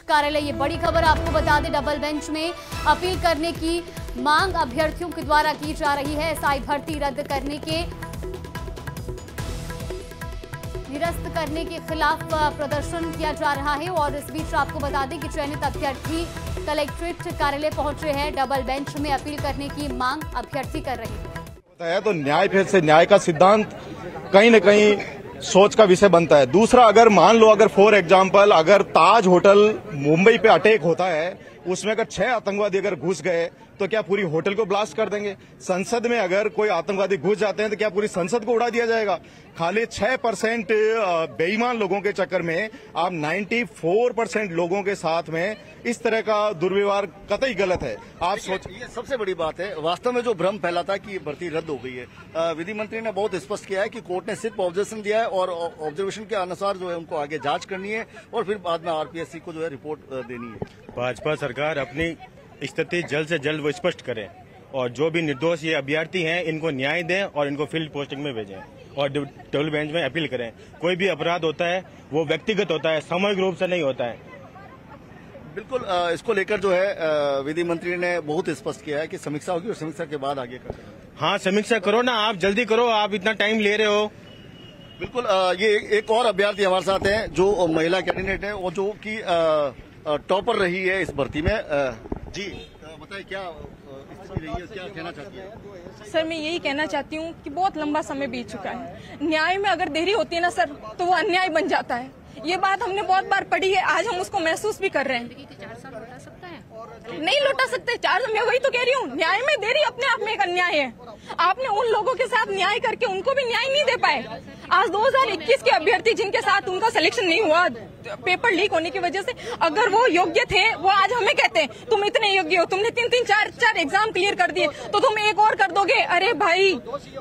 कार्यालय। ये बड़ी खबर आपको बता दें, डबल बेंच में अपील करने की मांग अभ्यर्थियों के द्वारा की जा रही है। एसआई भर्ती रद्द करने के निरस्त करने के खिलाफ प्रदर्शन किया जा रहा है। और इस बीच आपको बता दें कि चयनित अभ्यर्थी कलेक्ट्रेट कार्यालय पहुंचे हैं। डबल बेंच में अपील करने की मांग अभ्यर्थी कर रहे हैं। तो न्याय फिर से न्याय का सिद्धांत कहीं न कहीं सोच का विषय बनता है। दूसरा, अगर मान लो अगर फॉर एग्जाम्पल अगर ताज होटल मुंबई पे अटैक होता है, उसमें अगर 6 आतंकवादी अगर घुस गए तो क्या पूरी होटल को ब्लास्ट कर देंगे? संसद में अगर कोई आतंकवादी घुस जाते हैं तो क्या पूरी संसद को उड़ा दिया जाएगा? खाली 6% बेईमान लोगों के चक्कर में आप 94% लोगों के साथ में इस तरह का दुर्व्यवहार कतई गलत है। आप सोच, ये सबसे बड़ी बात है। वास्तव में जो भ्रम फैला था कि भर्ती रद्द हो गई है, विधि मंत्री ने बहुत स्पष्ट किया है कि कोर्ट ने सिर्फ ऑब्जर्वेशन दिया है और ऑब्जर्वेशन के अनुसार जो है उनको आगे जांच करनी है और फिर बाद में आरपीएससी को जो है रिपोर्ट देनी है। भाजपा सरकार अपनी स्थिति जल्द से जल्द वो स्पष्ट करे और जो भी निर्दोष ये अभ्यर्थी हैं इनको न्याय दें और इनको फील्ड पोस्टिंग में भेजें और डबल बेंच में अपील करें। कोई भी अपराध होता है वो व्यक्तिगत होता है, सामूहिक रूप से नहीं होता है। बिल्कुल, इसको लेकर जो है विधि मंत्री ने बहुत स्पष्ट किया है कि समीक्षा होगी और समीक्षा के बाद आगे करें। हाँ, समीक्षा करो ना, आप जल्दी करो, आप इतना टाइम ले रहे हो। बिल्कुल, ये एक और अभ्यर्थी हमारे साथ हैं जो महिला कैंडिडेट है और जो कि टॉपर रही है इस भर्ती में। जी बताइए, क्या स्थिति रही है, क्या कहना चाहती है? सर, मैं यही कहना चाहती हूँ कि बहुत लंबा समय बीत चुका है। न्याय में अगर देरी होती है ना सर, तो वो अन्याय बन जाता है। ये बात हमने बहुत बार पढ़ी है, आज हम उसको महसूस भी कर रहे हैं। 4 साल लौटा सकता है? नहीं लौटा सकते 4 साल। मैं वही तो कह रही हूँ, न्याय में देरी अपने आप में एक अन्याय है। आपने उन लोगों के साथ न्याय करके उनको भी न्याय नहीं दे पाए। आज 2021 के अभ्यर्थी जिनके साथ उनका सिलेक्शन नहीं हुआ पेपर लीक होने की वजह से, अगर वो योग्य थे, वो आज हमें कहते हैं तुम इतने योग्य हो, तुमने 3-3, 4-4 एग्जाम क्लियर कर दिए, तो तुम एक और कर दोगे। अरे भाई,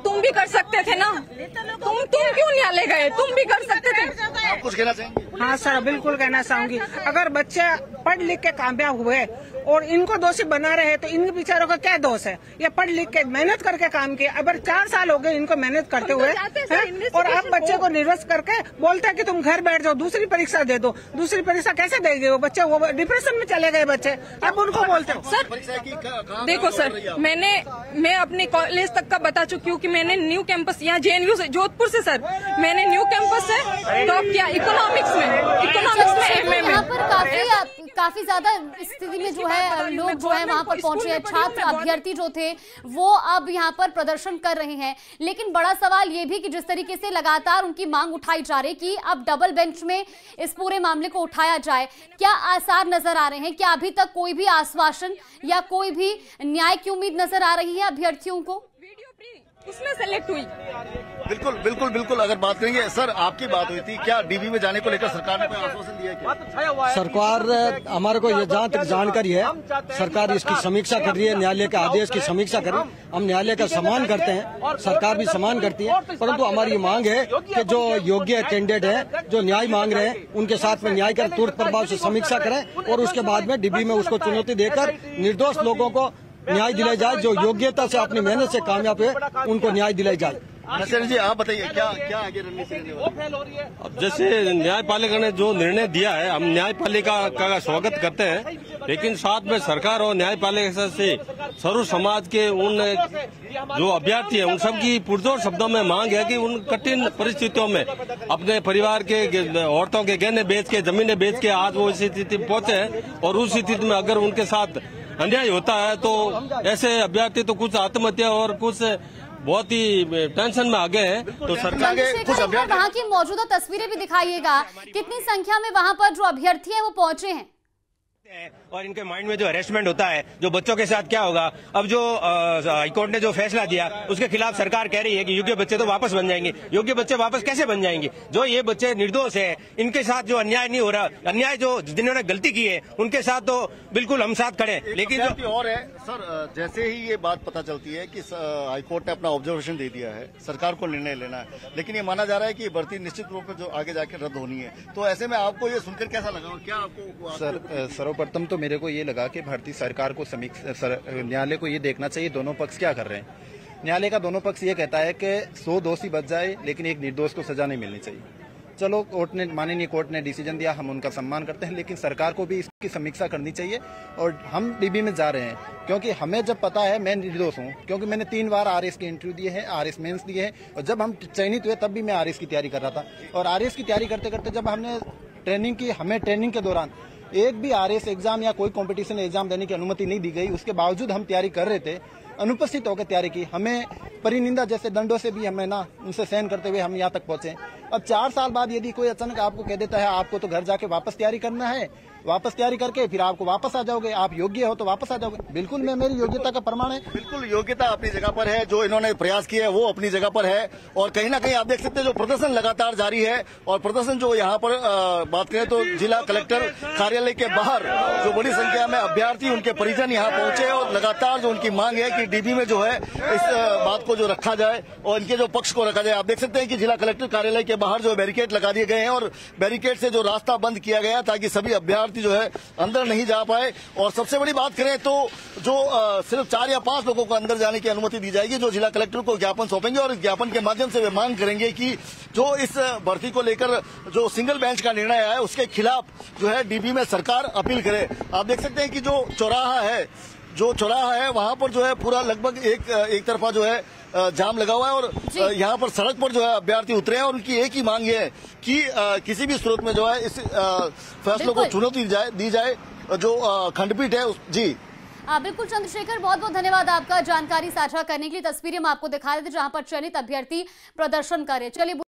तुम भी कर सकते थे ना, तुम क्यों न्यायालय गए? तुम भी कर सकते थे। आप कुछ कहना चाहेंगे? हाँ सर, बिल्कुल कहना चाहूंगी। अगर बच्चे पढ़ लिख के कामयाब हुए और इनको दोषी बना रहे तो इन बेचारों का क्या दोष है? ये पढ़ लिख के मेहनत करके काम किए, अगर 4 साल हो गए इनको मेहनत करते हुए, और आप बच्चे को निरस्त करके बोलते हैं कि तुम घर बैठ जाओ, दूसरी परीक्षा दे दो। दूसरी परीक्षा कैसे देंगे वो बच्चे? वो डिप्रेशन में चले गए बच्चे, अब उनको बोलते हो। सर देखो सर, मैं अपने कॉलेज तक का बता चुकी हूँ कि मैंने न्यू कैंपस यहाँ JNU से, जोधपुर से सर, मैंने न्यू कैंपस से टॉप किया इकोनॉमिक्स में MM में। यहाँ पर काफी ज्यादा स्थिति में जो है लोग जो है वहां पर पहुंचे हैं। छात्र अभ्यर्थी जो थे वो अब यहाँ पर प्रदर्शन कर रहे हैं। लेकिन बड़ा सवाल ये भी कि जिस तरीके से लगातार उनकी मांग उठाई जा रही कि अब डबल बेंच में इस पूरे मामले को उठाया जाए, क्या आसार नजर आ रहे हैं? क्या अभी तक कोई भी आश्वासन या कोई भी न्याय की उम्मीद नजर आ रही है अभ्यर्थियों को? उसमें सेलेक्ट हुई। बिल्कुल। अगर बात करेंगे सर, आपकी बात हुई थी, क्या डीबी में जाने को लेकर सरकार ने कोई आश्वासन दिया क्या? सरकार हमारे को ये जहाँ तक जानकारी है, सरकार इसकी समीक्षा कर रही है, न्यायालय के आदेश की समीक्षा कर रही है। हम न्यायालय का सम्मान करते हैं, सरकार भी सम्मान करती है, परंतु हमारी मांग है कि जो योग्य कैंडिडेट है, जो न्याय मांग रहे हैं, उनके साथ में न्याय कर तुरंत प्रभाव से समीक्षा करें और उसके बाद में डीबी में उसको चुनौती देकर निर्दोष लोगों को न्याय दिलाई जाए। जो योग्यता से अपनी मेहनत से कामयाब है उनको न्याय दिलाई जाए। नसीर जी, आप बताइए क्या आगे रणनीति है? अब जैसे न्यायपालिका ने जो निर्णय दिया है, हम न्यायपालिका का स्वागत करते हैं, लेकिन साथ में सरकार और न्यायपालिका से सर्व समाज के उन जो अभ्यर्थी हैं उन सबकी पुरजोर शब्दों में मांग है कि उन कठिन परिस्थितियों में अपने परिवार के औरतों के गहने बेच के, जमीनें बेच के आज वो इस स्थिति में पहुंचे हैं और उस स्थिति में अगर उनके साथ अन्याय होता है तो ऐसे अभ्यर्थी तो कुछ आत्महत्या और कुछ बहुत ही टेंशन में आ गए हैं। तो सरकार के कुछ अभ्यर्थी, वहाँ की मौजूदा तस्वीरें भी दिखाइएगा, कितनी संख्या में वहाँ पर जो अभ्यर्थी हैं वो पहुंचे हैं और इनके माइंड में जो हरेसमेंट होता है, जो बच्चों के साथ क्या होगा। अब जो हाईकोर्ट ने जो फैसला दिया उसके खिलाफ सरकार कह रही है कि योग्य बच्चे तो वापस बन जाएंगे। योग्य बच्चे वापस कैसे बन जाएंगे? जो ये बच्चे निर्दोष है, इनके साथ जो अन्याय नहीं हो रहा, अन्याय जो जिन्होंने गलती की है उनके साथ तो बिल्कुल हम साथ खड़े। लेकिन जो और है सर, जैसे ही ये बात पता चलती है कि हाईकोर्ट ने अपना ऑब्जर्वेशन दे दिया है, सरकार को निर्णय लेना है, लेकिन ये माना जा रहा है कि भर्ती निश्चित रूप में जो आगे जाकर रद्द होनी है, तो ऐसे में आपको ये सुनकर कैसा लगा? क्या आपको सर्वप्रथम तो मेरे को ये लगा कि भारतीय सरकार को न्यायालय को ये देखना चाहिए दोनों पक्ष क्या कर रहे हैं। न्यायालय का दोनों पक्ष ये कहता है कि 100 दोषी बच जाए लेकिन एक निर्दोष को सजा नहीं मिलनी चाहिए। चलो कोर्ट ने, माननीय कोर्ट ने डिसीजन दिया, हम उनका सम्मान करते हैं, लेकिन सरकार को भी इसकी समीक्षा करनी चाहिए। और हम डीबी में जा रहे हैं क्योंकि हमें जब पता है मैं निर्दोष हूँ, क्योंकि मैंने 3 बार आरएस के इंटरव्यू दिए हैं, आरएस मेंस दिए हैं, और जब हम चयनित हुए तब भी मैं आरएस की तैयारी कर रहा था। और आरएस की तैयारी करते करते जब हमने ट्रेनिंग की, हमें ट्रेनिंग के दौरान एक भी आरएस एग्जाम या कोई कंपटीशन एग्जाम देने की अनुमति नहीं दी गई। उसके बावजूद हम तैयारी कर रहे थे, अनुपस्थित होकर तैयारी की। हमें परिनिंदा जैसे दंडों से भी हमें ना उनसे सहन करते हुए हम यहाँ तक पहुंचे। अब 4 साल बाद यदि कोई अचानक आपको कह देता है आपको तो घर जाके वापस तैयारी करना है, वापस तैयारी करके फिर आपको वापस आ जाओगे, आप योग्य हो तो वापस आ जाओगे, बिल्कुल मैं मेरी योग्यता का प्रमाण है। बिल्कुल योग्यता अपनी जगह पर है, जो इन्होंने प्रयास किया है वो अपनी जगह पर है। और कहीं ना कहीं आप देख सकते हैं जो प्रदर्शन लगातार जारी है। और प्रदर्शन जो यहाँ पर बात करें तो जिला कलेक्टर कार्यालय के बाहर जो बड़ी संख्या में अभ्यर्थी, उनके परिजन यहाँ पहुंचे और लगातार जो उनकी मांग है कि डीबी में जो है इस बात को जो रखा जाए और इनके जो पक्ष को रखा जाए। आप देख सकते हैं कि जिला कलेक्टर कार्यालय के बाहर जो बैरिकेड लगा दिए गए हैं और बैरिकेड से जो रास्ता बंद किया गया ताकि सभी अभ्यर्थी जो है अंदर नहीं जा पाए। और सबसे बड़ी बात करें तो जो सिर्फ 4 या 5 लोगों को अंदर जाने की अनुमति दी जाएगी, जो जिला कलेक्टर को ज्ञापन सौंपेंगे और इस ज्ञापन के माध्यम से वे मांग करेंगे कि जो इस भर्ती को लेकर जो सिंगल बेंच का निर्णय आया है उसके खिलाफ जो है डीबी में सरकार अपील करे। आप देख सकते हैं कि जो चौराहा है वहां पर जो है पूरा लगभग एक तरफा जो है जाम लगा हुआ है और यहाँ पर सड़क पर जो है अभ्यर्थी उतरे हैं और उनकी एक ही मांग ये है कि किसी भी सूरत में जो है इस फैसलों को चुनौती दी जाए जो खंडपीठ है। जी बिल्कुल चंद्रशेखर, बहुत बहुत धन्यवाद आपका जानकारी साझा करने के लिए। तस्वीरें हम आपको दिखा रहे थे जहां पर चयनित अभ्यर्थी प्रदर्शन कर रहे। चलिए